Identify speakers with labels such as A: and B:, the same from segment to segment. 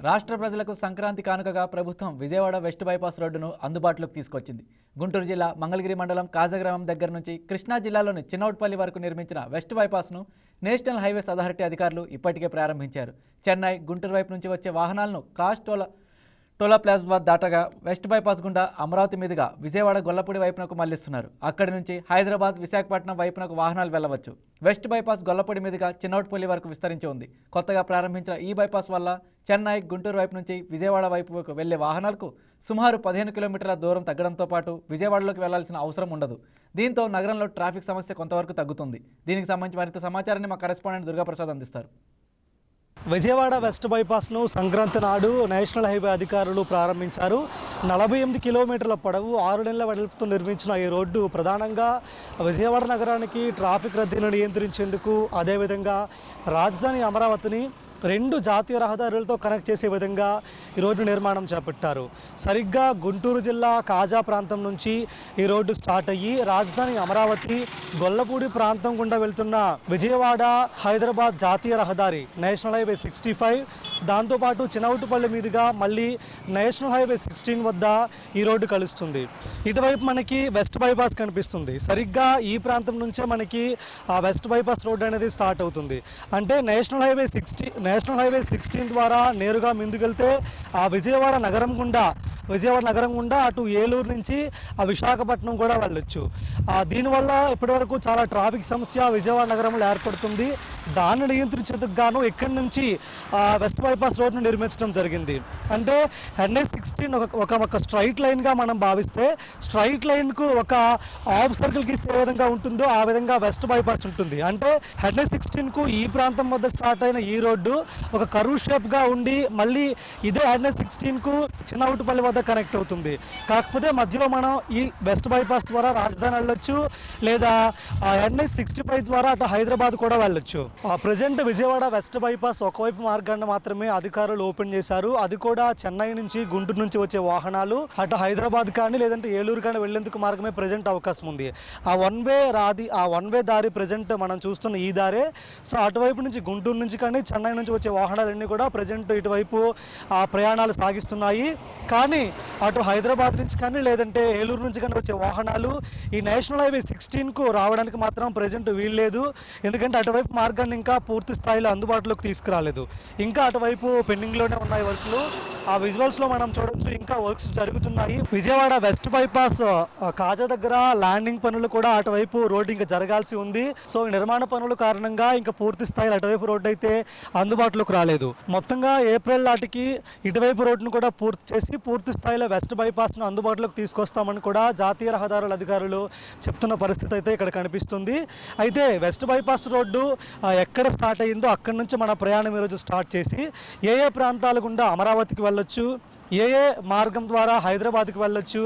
A: రాష్ట్ర ప్రజలకు సంక్రాంతి కానుకగా ప్రభుత్వం విజయవాడ వెస్ట్ బైపాస్ రోడ్డును అందుబాటులోకి తీసుకొచ్చింది. గుంటూరు జిల్లా మంగళగిరి మండలం కాజగ్రామం దగ్గర నుంచి కృష్ణా జిల్లాలోని చిన్నౌట్పల్లి వరకు నిర్మించిన వెస్ట్ బైపాస్ను నేషనల్ హైవేస్ అథారిటీ అధికారులు ఇప్పటికే ప్రారంభించారు. చెన్నై, గుంటూరు వైపు నుంచి వచ్చే వాహనాలను టోలా ప్లాజా దాటగా వెస్ట్ బైపాస్ గుండా అమరావతి మీదుగా విజయవాడ గొల్లపూడి వైపునకు మళ్లిస్తున్నారు. అక్కడి నుంచి హైదరాబాద్, విశాఖపట్నం వైపునకు వాహనాలు వెళ్లవచ్చు. వెస్ట్ బైపాస్ గొల్లపూడి మీదుగా చిన్నౌట్పల్లి వరకు విస్తరించి ఉంది. కొత్తగా ప్రారంభించిన ఈ బైపాస్ వల్ల చెన్నై, గుంటూరు వైపు నుంచి విజయవాడ వైపుకు వెళ్లే వాహనాలకు సుమారు 15 కిలోమీటర్ల దూరం తగ్గడంతో పాటు విజయవాడలోకి వెళ్లాల్సిన అవసరం ఉండదు. దీంతో నగరంలో ట్రాఫిక్ సమస్య కొంతవరకు తగ్గుతుంది. దీనికి సంబంధించి మరింత సమాచారాన్ని మా కరెస్పాండెంట్ దుర్గాప్రసాద్ అందిస్తారు.
B: విజయవాడ వెస్ట్ బైపాస్ను సంక్రాంతి నాడు నేషనల్ హైవే అధికారులు ప్రారంభించారు. 48 కిలోమీటర్ల పొడవు, 6 నెలల వెడల్పుతో నిర్మించిన ఈ రోడ్డు ప్రధానంగా విజయవాడ నగరానికి ట్రాఫిక్ రద్దీని నియంత్రించేందుకు, అదేవిధంగా రాజధాని అమరావతిని 2 జాతీయ రహదారులతో కనెక్ట్ చేసే విధంగా ఈ రోడ్డు నిర్మాణం చేపట్టారు. సరిగ్గా గుంటూరు జిల్లా కాజా ప్రాంతం నుంచి ఈ రోడ్డు స్టార్ట్ అయ్యి రాజధాని అమరావతి, గొల్లపూడి ప్రాంతం గుండా వెళ్తున్న విజయవాడ హైదరాబాద్ జాతీయ రహదారి నేషనల్ హైవే 65, దాంతోపాటు చినౌటుపల్లి మీదుగా మళ్ళీ నేషనల్ హైవే 16 వద్ద ఈ రోడ్డు కలుస్తుంది. ఇటువైపు మనకి వెస్ట్ బైపాస్ కనిపిస్తుంది. సరిగ్గా ఈ ప్రాంతం నుంచే మనకి ఆ వెస్ట్ బైపాస్ రోడ్డు అనేది స్టార్ట్ అవుతుంది. అంటే నేషనల్ హైవే 16 ద్వారా నేరుగా ముందుకెళ్తే ఆ విజయవాడ నగరం గుండా అటు ఏలూరు నుంచి ఆ విశాఖపట్నం కూడా వెళ్ళొచ్చు. దీనివల్ల ఇప్పటివరకు చాలా ట్రాఫిక్ సమస్య విజయవాడ నగరంలో ఏర్పడుతుంది. దాన్ని నియంత్రించేందుకు గాను ఇక్కడి నుంచి వెస్ట్ బైపాస్ రోడ్ను నిర్మించడం జరిగింది. అంటే NH16 ఒక స్ట్రైట్ లైన్గా మనం భావిస్తే, స్ట్రైట్ లైన్కు ఒక హాఫ్ సర్కిల్ గీసే ఏ విధంగా ఉంటుందో ఆ విధంగా వెస్ట్ బైపాస్ ఉంటుంది. అంటే NH16కు ఈ ప్రాంతం వద్ద స్టార్ట్ అయిన ఈ రోడ్డు ఒక కర్వ్ షేప్గా ఉండి మళ్ళీ ఇదే NH16కు చిన్నౌటుపల్లి వద్ద కనెక్ట్ అవుతుంది. కాకపోతే మధ్యలో మనం ఈ వెస్ట్ బైపాస్ ద్వారా రాజధాని వెళ్ళొచ్చు, లేదా NH65 ద్వారా అటు హైదరాబాద్ కూడా వెళ్ళొచ్చు. ప్రజెంట్ విజయవాడ వెస్ట్ బైపాస్ ఒకవైపు మార్గాన్ని మాత్రమే అధికారులు ఓపెన్ చేశారు. అది కూడా చెన్నై నుంచి, గుంటూరు నుంచి వచ్చే వాహనాలు అటు హైదరాబాద్ కానీ లేదంటే ఏలూరు కానీ వెళ్లేందుకు మార్గమే ప్రజెంట్ అవకాశం ఉంది. ఆ వన్ వే దారి ప్రజెంట్ మనం చూస్తున్న ఈ దారే. సో అటువైపు నుంచి గుంటూరు నుంచి కానీ చెన్నై నుంచి వచ్చే వాహనాలన్నీ కూడా ప్రజెంట్ ఇటువైపు ప్రయాణాలు సాగిస్తున్నాయి. కానీ అటు హైదరాబాద్ నుంచి కానీ లేదంటే ఏలూరు నుంచి కానీ వచ్చే వాహనాలు ఈ నేషనల్ హైవే 16కు రావడానికి మాత్రం ప్రజెంట్ వీల్లేదు. ఎందుకంటే అటువైపు మార్గాన్ని ఇంకా పూర్తి స్థాయిలో అందుబాటులోకి తీసుకురాలేదు. ఇంకా అటువైపు పెండింగ్లోనే ఉన్నాయి వర్క్లు. ఆ విజువల్స్లో మనం చూడొచ్చు, ఇంకా వర్క్స్ జరుగుతున్నాయి. విజయవాడ వెస్ట్ బైపాస్ కాజా దగ్గర ల్యాండింగ్ పనులు కూడా అటువైపు రోడ్డు ఇంకా జరగాల్సి ఉంది. సో నిర్మాణ పనుల కారణంగా ఇంకా పూర్తి స్థాయిలో అటువైపు రోడ్డు అయితే అందుబాటులోకి రాలేదు. మొత్తంగా ఏప్రిల్ నాటికి ఇటువైపు రోడ్డును కూడా పూర్తి చేసి పూర్తి స్థాయిలో వెస్ట్ బైపాస్ను అందుబాటులోకి తీసుకొస్తామని కూడా జాతీయ రహదారుల అధికారులు చెప్తున్న పరిస్థితి అయితే ఇక్కడ కనిపిస్తుంది. అయితే వెస్ట్ బైపాస్ రోడ్డు ఎక్కడ స్టార్ట్ అయ్యిందో అక్కడి నుంచి మన ప్రయాణం ఈరోజు స్టార్ట్ చేసి ఏ ప్రాంతాల గుండా అమరావతికి వెళ్ళొచ్చు, ఏ మార్గం ద్వారా హైదరాబాద్కి వెళ్ళొచ్చు,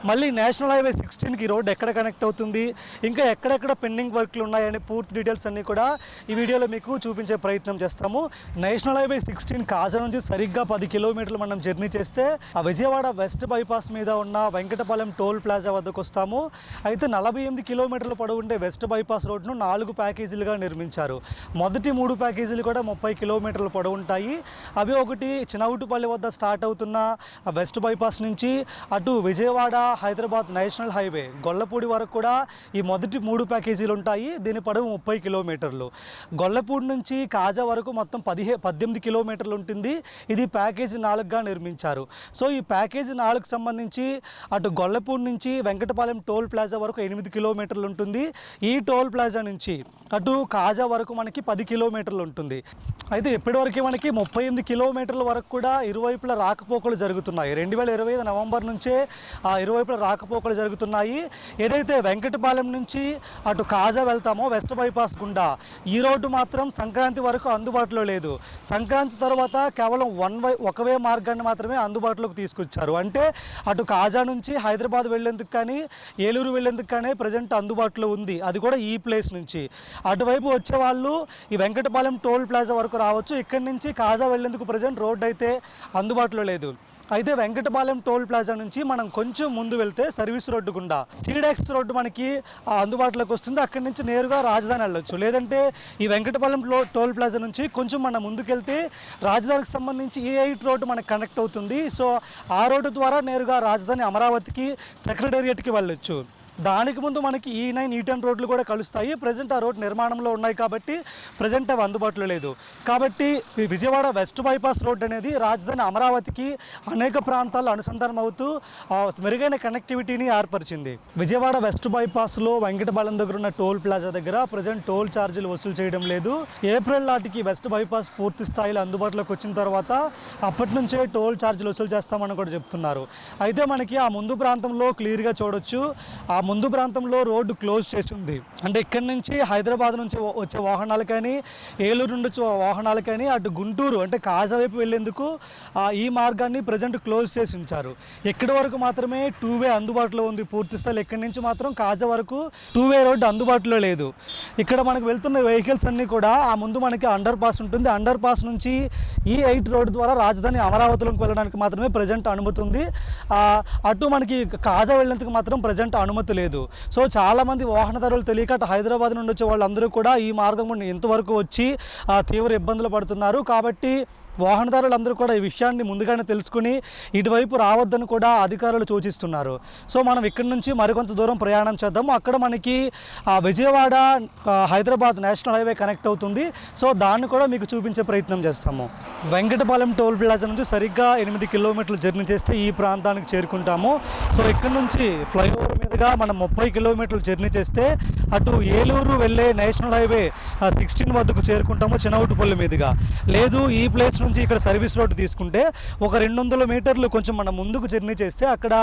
B: మళ్ళీ నేషనల్ హైవే 16కి రోడ్డు ఎక్కడ కనెక్ట్ అవుతుంది, ఇంకా ఎక్కడెక్కడ పెండింగ్ వర్క్లు ఉన్నాయని పూర్తి డీటెయిల్స్ అన్నీ కూడా ఈ వీడియోలో మీకు చూపించే ప్రయత్నం చేస్తాము. నేషనల్ హైవే 16 కాజా నుంచి సరిగ్గా 10 కిలోమీటర్లు మనం జర్నీ చేస్తే ఆ విజయవాడ వెస్ట్ బైపాస్ మీద ఉన్న వెంకటపాలెం టోల్ ప్లాజా వద్దకు వస్తాము. అయితే 48 కిలోమీటర్ల పొడవు ఉండే వెస్ట్ బైపాస్ రోడ్డును 4 ప్యాకేజీలుగా నిర్మించారు. మొదటి 3 ప్యాకేజీలు కూడా 30 కిలోమీటర్ల పొడవు ఉంటాయి. అవి ఒకటి చినౌటుపల్లి వద్ద స్టార్ట్ అవుతున్న వెస్ట్ బైపాస్ నుంచి అటు విజయవాడ హైదరాబాద్ నేషనల్ హైవే గొల్లపూడి వరకు కూడా ఈ మొదటి 3 ప్యాకేజీలు ఉంటాయి. దీని పొడవు 30 కిలోమీటర్లు. గొల్లపూడి నుంచి కాజా వరకు మొత్తం 18 కిలోమీటర్లు ఉంటుంది. ఇది ప్యాకేజీ 4గా నిర్మించారు. సో ఈ ప్యాకేజీ 4కు సంబంధించి అటు గొల్లపూడి నుంచి వెంకటపాలెం టోల్ ప్లాజా వరకు 8 కిలోమీటర్లు ఉంటుంది. ఈ టోల్ ప్లాజా నుంచి అటు కాజా వరకు మనకి 10 కిలోమీటర్లు ఉంటుంది. అయితే ఇప్పటివరకు మనకి 38 కిలోమీటర్ల వరకు కూడా ఇరువైపుల రాకపోకలు జరుగుతున్నాయి. 2025 నవంబర్ నుంచే ఇరువైపుల రాకపోకలు జరుగుతున్నాయి. ఏదైతే వెంకటపాలెం నుంచి అటు కాజా వెళ్తామో వెస్ట్ బైపాస్ గుండా ఈ రోడ్డు మాత్రం సంక్రాంతి వరకు అందుబాటులో లేదు. సంక్రాంతి తర్వాత కేవలం ఒక వే మార్గాన్ని మాత్రమే అందుబాటులోకి తీసుకొచ్చారు. అంటే అటు కాజా నుంచి హైదరాబాద్ వెళ్లేందుకు కానీ ఏలూరు వెళ్లేందుకు కానీ ప్రజెంట్ అందుబాటులో ఉంది. అది కూడా ఈ ప్లేస్ నుంచి. అటువైపు వచ్చే వాళ్ళు ఈ వెంకటపాలెం టోల్ ప్లాజా వరకు రావచ్చు. ఇక్కడి నుంచి కాజా వెళ్లేందుకు ప్రజెంట్ రోడ్డు అయితే అందుబాటులో లేదు. అయితే వెంకటపాలెం టోల్ ప్లాజా నుంచి మనం కొంచెం ముందు వెళ్తే సర్వీస్ రోడ్డు గుండా సిడెక్స్ రోడ్డు మనకి అందుబాటులోకి వస్తుంది. అక్కడి నుంచి నేరుగా రాజధాని వెళ్ళొచ్చు. లేదంటే ఈ వెంకటపాలెం టోల్ ప్లాజా నుంచి కొంచెం మనం ముందుకెళ్తే రాజధానికి సంబంధించి E8 రోడ్డు మనకు కనెక్ట్ అవుతుంది. సో ఆ రోడ్డు ద్వారా నేరుగా రాజధాని అమరావతికి సెక్రటేరియట్కి వెళ్ళొచ్చు. దానికి ముందు మనకి E9, E10 రోడ్లు కూడా కలుస్తాయి. ప్రజెంట్ ఆ రోడ్ నిర్మాణంలో ఉన్నాయి కాబట్టి ప్రజెంట్ అవి అందుబాటులో లేదు. కాబట్టి ఈ విజయవాడ వెస్ట్ బైపాస్ రోడ్ అనేది రాజధాని అమరావతికి అనేక ప్రాంతాల్లో అనుసంధానం అవుతూ మెరుగైన కనెక్టివిటీని ఏర్పరిచింది. విజయవాడ వెస్ట్ బైపాస్లో వెంకటపాలెం దగ్గర ఉన్న టోల్ ప్లాజా దగ్గర ప్రజెంట్ టోల్ ఛార్జీలు వసూలు చేయడం లేదు. ఏప్రిల్ నాటికి వెస్ట్ బైపాస్ పూర్తి స్థాయిలో అందుబాటులోకి వచ్చిన తర్వాత అప్పటి నుంచే టోల్ ఛార్జీలు వసూలు చేస్తామని కూడా చెప్తున్నారు. అయితే మనకి ఆ ముందు ప్రాంతంలో క్లియర్గా చూడొచ్చు, ఆ ముందు ప్రాంతంలో రోడ్డు క్లోజ్ చేసి ఉంది. అంటే ఇక్కడి నుంచి హైదరాబాద్ నుంచి వచ్చే వాహనాలు కానీ, ఏలూరు నుండి వచ్చే వాహనాలు కానీ అటు గుంటూరు అంటే కాజా వైపు వెళ్ళేందుకు ఈ మార్గాన్ని ప్రజెంట్ క్లోజ్ చేసి ఉంచారు. ఎక్కడి వరకు మాత్రమే 2 వే అందుబాటులో ఉంది పూర్తి స్థాయిలో. ఇక్కడి నుంచి మాత్రం కాజా వరకు 2 వే రోడ్డు అందుబాటులో లేదు. ఇక్కడ మనకు వెళ్తున్న వెహికల్స్ అన్నీ కూడా ఆ ముందు మనకి అండర్ పాస్ ఉంటుంది. అండర్ పాస్ నుంచి E8 రోడ్డు ద్వారా రాజధాని అమరావతిలోకి వెళ్ళడానికి మాత్రమే ప్రజెంట్ అనుమతి ఉంది. అటు మనకి కాజా వెళ్ళేందుకు మాత్రం ప్రజెంట్ అనుమతి లేదు. సో చాలామంది వాహనదారులు తెలియక అటు హైదరాబాద్ నుండి వచ్చే వాళ్ళందరూ కూడా ఈ మార్గం ఇంతవరకు వచ్చి తీవ్ర ఇబ్బందులు పడుతున్నారు. కాబట్టి వాహనదారులందరూ కూడా ఈ విషయాన్ని ముందుగానే తెలుసుకుని ఇటువైపు రావద్దని కూడా అధికారులు సూచిస్తున్నారు. సో మనం ఇక్కడి నుంచి మరికొంత దూరం ప్రయాణం చేద్దాము. అక్కడ మనకి Vijayawada Hyderabad national highway connect అవుతుంది. సో దాన్ని కూడా మీకు చూపించే ప్రయత్నం చేస్తాము. వెంకటపాలెం టోల్ ప్లాజా నుంచి సరిగ్గా 8 కిలోమీటర్లు జర్నీ చేస్తే ఈ ప్రాంతానికి చేరుకుంటాము. సో ఇక్కడ నుంచి ఫ్లైఓవర్ మీదుగా మనం 30 కిలోమీటర్లు జర్నీ చేస్తే అటు ఏలూరు వెళ్ళే నేషనల్ హైవే 16 వద్దకు చేరుకుంటాము చినవుటుపల్లి మీదుగా. లేదు ఈ ప్లేస్ నుంచి ఇక్కడ సర్వీస్ రోడ్ తీసుకుంటే ఒక 200 మీటర్లు కొంచెం మనం ముందుకు జర్నీ చేస్తే అక్కడ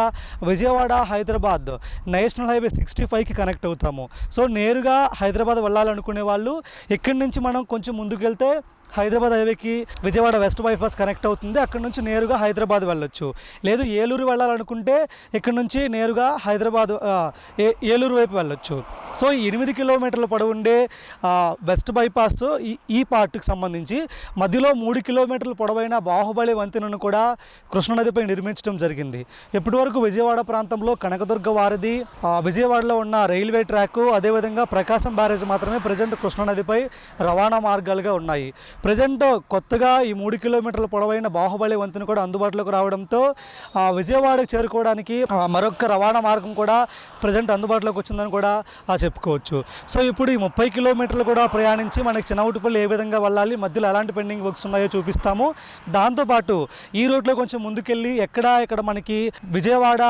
B: విజయవాడ హైదరాబాద్ నేషనల్ హైవే 65కి కనెక్ట్ అవుతాము. సో నేరుగా హైదరాబాద్ వెళ్ళాలనుకునే వాళ్ళు ఇక్కడి నుంచి మనం కొంచెం ముందుకు వెళ్తే హైదరాబాద్ హైవేకి విజయవాడ వెస్ట్ బైపాస్ కనెక్ట్ అవుతుంది. అక్కడ నుంచి నేరుగా హైదరాబాద్ వెళ్ళొచ్చు. లేదు ఏలూరు వెళ్ళాలనుకుంటే ఇక్కడ నుంచి నేరుగా హైదరాబాద్ ఏలూరు వైపు వెళ్ళొచ్చు. సో 8 కిలోమీటర్ల పొడవు ఉండే వెస్ట్ బైపాస్ ఈ పార్ట్కి సంబంధించి మధ్యలో 3 కిలోమీటర్ల పొడవైన బాహుబలి వంతెనను కూడా కృష్ణానదిపై నిర్మించడం జరిగింది. ఇప్పటి వరకు విజయవాడ ప్రాంతంలో కనకదుర్గ వారధి, విజయవాడలో ఉన్న రైల్వే ట్రాక్, అదేవిధంగా ప్రకాశం బ్యారేజ్ మాత్రమే ప్రజెంట్ కృష్ణానదిపై రవాణా మార్గాలుగా ఉన్నాయి. ప్రజెంట్ కొత్తగా ఈ 3 కిలోమీటర్ల పొడవైన బాహుబలి వంతెన కూడా అందుబాటులోకి రావడంతో విజయవాడకు చేరుకోవడానికి మరొక రవాణా మార్గం కూడా ప్రజెంట్ అందుబాటులోకి వచ్చిందని కూడా చెప్పుకోవచ్చు. సో ఇప్పుడు ఈ 30 కిలోమీటర్లు కూడా ప్రయాణించి మనకి చినవుటుపల్లి ఏ విధంగా వెళ్ళాలి, మధ్యలో ఎలాంటి పెండింగ్ వర్క్స్ ఉన్నాయో చూపిస్తాము. దాంతోపాటు ఈ రోడ్లో కొంచెం ముందుకెళ్ళి ఇక్కడ మనకి Vijayawada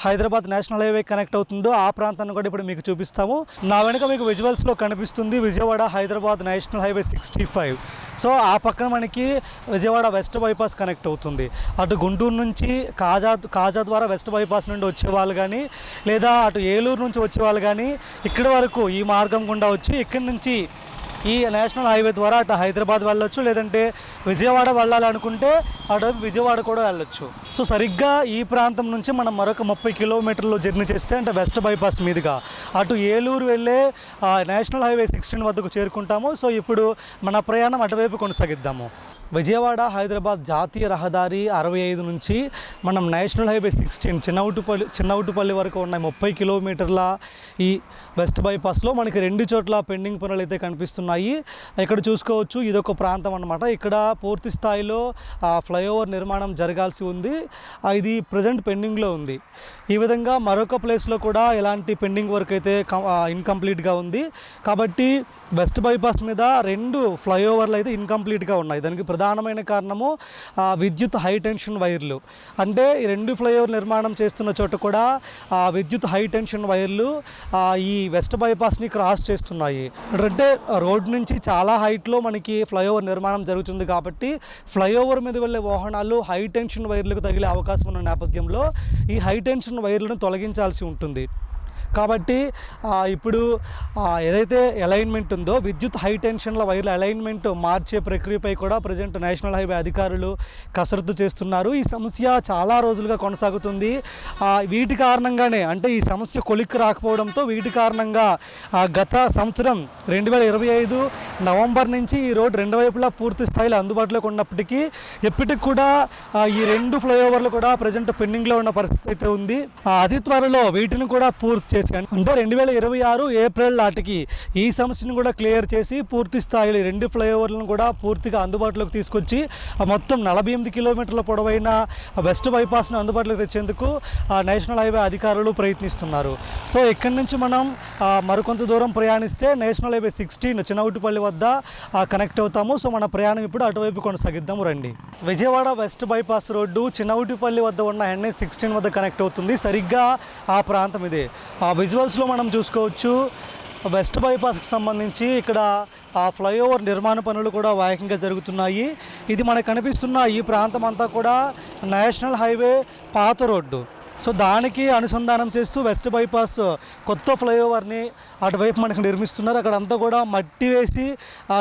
B: Hyderabad national highway connect అవుతుందో ఆ ప్రాంతాన్ని కూడా ఇప్పుడు మీకు చూపిస్తాము. నా వెనుక మీకు విజువల్స్లో కనిపిస్తుంది Vijayawada Hyderabad national highway 65. So ఆ పక్కన మనకి విజయవాడ వెస్ట్ బైపాస్ కనెక్ట్ అవుతుంది. అటు గుంటూరు నుంచి కాజా ద్వారా వెస్ట్ బైపాస్ నుండి వచ్చేవాళ్ళు కానీ, లేదా అటు ఏలూరు నుంచి వచ్చేవాళ్ళు కానీ ఇక్కడి వరకు ఈ మార్గం గుండా వచ్చి ఇక్కడి నుంచి ఈ నేషనల్ హైవే ద్వారా అటు హైదరాబాద్ వెళ్ళొచ్చు. లేదంటే విజయవాడ వెళ్ళాలనుకుంటే అటువైపు విజయవాడ కూడా వెళ్ళొచ్చు. సో సరిగ్గా ఈ ప్రాంతం నుంచి మనం మరొక 30 కిలోమీటర్లు జర్నీ చేస్తే అంటే వెస్ట్ బైపాస్ మీదుగా అటు ఏలూరు వెళ్ళే నేషనల్ హైవే 16 వద్దకు చేరుకుంటాము. సో ఇప్పుడు మన ప్రయాణం అటువైపు కొనసాగిద్దాము. విజయవాడ హైదరాబాద్ జాతీయ రహదారి 65 నుంచి మనం నేషనల్ హైవే 16 చిన్నవుటుపల్లి వరకు ఉన్న 30 కిలోమీటర్ల ఈ వెస్ట్ బైపాస్లో మనకి 2 చోట్ల పెండింగ్ పనులు అయితే కనిపిస్తున్నాయి. ఇక్కడ చూసుకోవచ్చు, ఇదొక ప్రాంతం అన్నమాట. ఇక్కడ పూర్తి స్థాయిలో ఫ్లైఓవర్ నిర్మాణం జరగాల్సి ఉంది. ఇది ప్రజెంట్ పెండింగ్లో ఉంది. ఈ విధంగా మరొక ప్లేస్లో కూడా ఇలాంటి పెండింగ్ వర్క్ అయితే ఇన్కంప్లీట్గా ఉంది. కాబట్టి వెస్ట్ బైపాస్ మీద 2 ఫ్లైఓవర్లు అయితే ఇన్కంప్లీట్గా ఉన్నాయి. దానికి ప్రధానమైన కారణము విద్యుత్ హై టెన్షన్ వైర్లు. అంటే ఈ 2 ఫ్లైఓవర్ నిర్మాణం చేస్తున్న చోట కూడా విద్యుత్ హై టెన్షన్ వైర్లు ఈ వెస్ట్ బైపాస్ని క్రాస్ చేస్తున్నాయి. అంటే రోడ్ నుంచి చాలా హైట్లో మనకి ఫ్లైఓవర్ నిర్మాణం జరుగుతుంది కాబట్టి ఫ్లైఓవర్ మీద వెళ్ళే వాహనాలు హై టెన్షన్ వైర్లకు తగిలే అవకాశం ఉన్న నేపథ్యంలో ఈ హై టెన్షన్ వైర్లను తొలగించాల్సి ఉంటుంది. కాబట్టి ఇప్పుడు ఏదైతే అలైన్మెంట్ ఉందో విద్యుత్ హై టెన్షన్ల వైర్ల అలైన్మెంట్ మార్చే ప్రక్రియపై కూడా ప్రజెంట్ నేషనల్ హైవే అధికారులు కసరత్తు చేస్తున్నారు. ఈ సమస్య చాలా రోజులుగా కొనసాగుతుంది. వీటి కారణంగానే అంటే ఈ సమస్య కొలిక్కి రాకపోవడంతో వీటి కారణంగా గత సంవత్సరం 2025 నవంబర్ నుంచి ఈ రోడ్ రెండు వైపులా పూర్తి స్థాయిలో అందుబాటులోకి ఉన్నప్పటికీ ఎప్పటికి కూడా ఈ రెండు ఫ్లైఓవర్లు కూడా ప్రజెంట్ పెండింగ్లో ఉన్న పరిస్థితి అయితే ఉంది. అతి త్వరలో వీటిని కూడా పూర్తి చేసి అంటే 2026 ఏప్రిల్ నాటికి ఈ సమస్యను కూడా క్లియర్ చేసి పూర్తి స్థాయిలో రెండు ఫ్లైఓవర్లను కూడా పూర్తిగా అందుబాటులోకి తీసుకొచ్చి మొత్తం 48 కిలోమీటర్ల పొడవైన వెస్ట్ బైపాస్ను అందుబాటులోకి తెచ్చేందుకు నేషనల్ హైవే అధికారులు ప్రయత్నిస్తున్నారు. సో ఇక్కడి నుంచి మనం మరికొంత దూరం ప్రయాణిస్తే నేషనల్ హైవే 16 చినౌటిపల్లి వద్ద కనెక్ట్ అవుతాము. సో మన ప్రయాణం ఇప్పుడు అటువైపు కొనసాగిద్దాము రండి. విజయవాడ వెస్ట్ బైపాస్ రోడ్డు చినౌటిపల్లి వద్ద ఉన్న NH16 వద్ద కనెక్ట్ అవుతుంది. సరిగ్గా ఆ ప్రాంతం ఇదే. విజువల్స్లో మనం చూసుకోవచ్చు వెస్ట్ బైపాస్కి సంబంధించి ఇక్కడ ఫ్లైఓవర్ నిర్మాణ పనులు కూడా వేగంగా జరుగుతున్నాయి. ఇది మనకు కనిపిస్తున్న ఈ ప్రాంతం అంతా కూడా నేషనల్ హైవే పాత రోడ్డు. సో దానికి అనుసంధానం చేస్తూ వెస్ట్ బైపాస్ కొత్త ఫ్లైఓవర్ని అటువైపు మనకు నిర్మిస్తున్నారు. అక్కడంతా కూడా మట్టి వేసి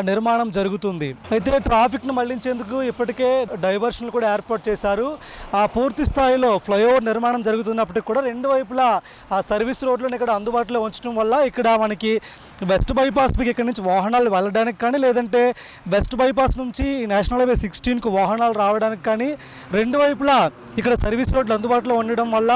B: నిర్మాణం జరుగుతుంది. అయితే ట్రాఫిక్ను మళ్లించేందుకు ఇప్పటికే డైవర్షన్లు కూడా ఏర్పాటు చేశారు. పూర్తి స్థాయిలో ఫ్లైఓవర్ నిర్మాణం జరుగుతున్నప్పటికీ కూడా రెండు వైపులా సర్వీస్ రోడ్లను ఇక్కడ అందుబాటులో ఉంచడం వల్ల ఇక్కడ మనకి వెస్ట్ బైపాస్కి ఇక్కడ నుంచి వాహనాలు వెళ్ళడానికి కానీ లేదంటే వెస్ట్ బైపాస్ నుంచి నేషనల్ హైవే 16కు వాహనాలు రావడానికి కానీ రెండు వైపులా ఇక్కడ సర్వీస్ రోడ్లు అందుబాటులో ఉండడం వల్ల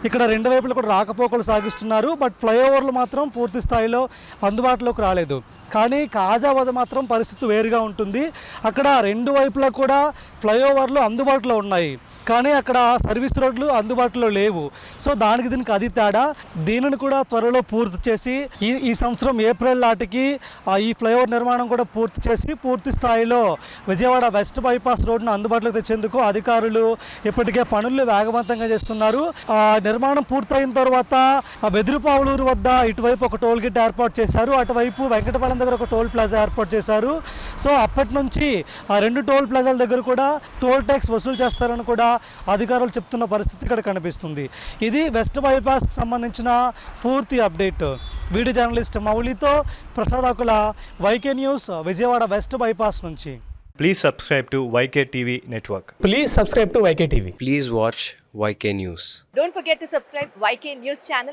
B: ఇక్కడ రెండు వైపులు కూడా రాకపోకలు సాగిస్తున్నారు. బట్ ఫ్లైఓవర్లు మాత్రం పూర్తి స్థాయిలో అందుబాటులోకి రాలేదు. కానీ కాజా వద్ద మాత్రం పరిస్థితి వేరుగా ఉంటుంది. అక్కడ రెండు వైపులా కూడా ఫ్లైఓవర్లు అందుబాటులో ఉన్నాయి, కానీ అక్కడ సర్వీస్ రోడ్లు అందుబాటులో లేవు. సో దీనికి అది తేడా. దీనిని కూడా త్వరలో పూర్తి చేసి ఈ సంవత్సరం ఏప్రిల్ నాటికి ఈ ఫ్లైఓవర్ నిర్మాణం కూడా పూర్తి చేసి పూర్తి స్థాయిలో విజయవాడ వెస్ట్ బైపాస్ రోడ్ను అందుబాటులోకి తెచ్చేందుకు అధికారులు ఇప్పటికే పనులు వేగవంతంగా చేస్తున్నారు. నిర్మాణం పూర్తయిన తర్వాత వెదురుపావులూరు వద్ద ఇటువైపు ఒక టోల్ గేట్ ఏర్పాటు చేశారు. అటువైపు వెంకటపాలెం దగ్గర ఒక టోల్ ప్లాజా ఏర్పాటు చేశారు. సో అప్పటి నుంచి ఆ రెండు టోల్ ప్లాజాల దగ్గర కూడా టోల్ ట్యాక్స్ వసూలు చేస్తారని కూడా అధికారులు చెప్తున్న పరిస్థితి ఇక్కడ కనిపిస్తుంది. ఇది వెస్ట్ బైపాస్కి సంబంధించిన పూర్తి అప్డేట్. వీడియో జర్నలిస్ట్ మౌలితో Prasad Akula, YK news, Vijayawada west bypass నుంచి.
C: Please subscribe to YK TV Network.
D: Please subscribe to YK TV.
E: Please watch YK News.
F: Don't forget to subscribe YK News channel.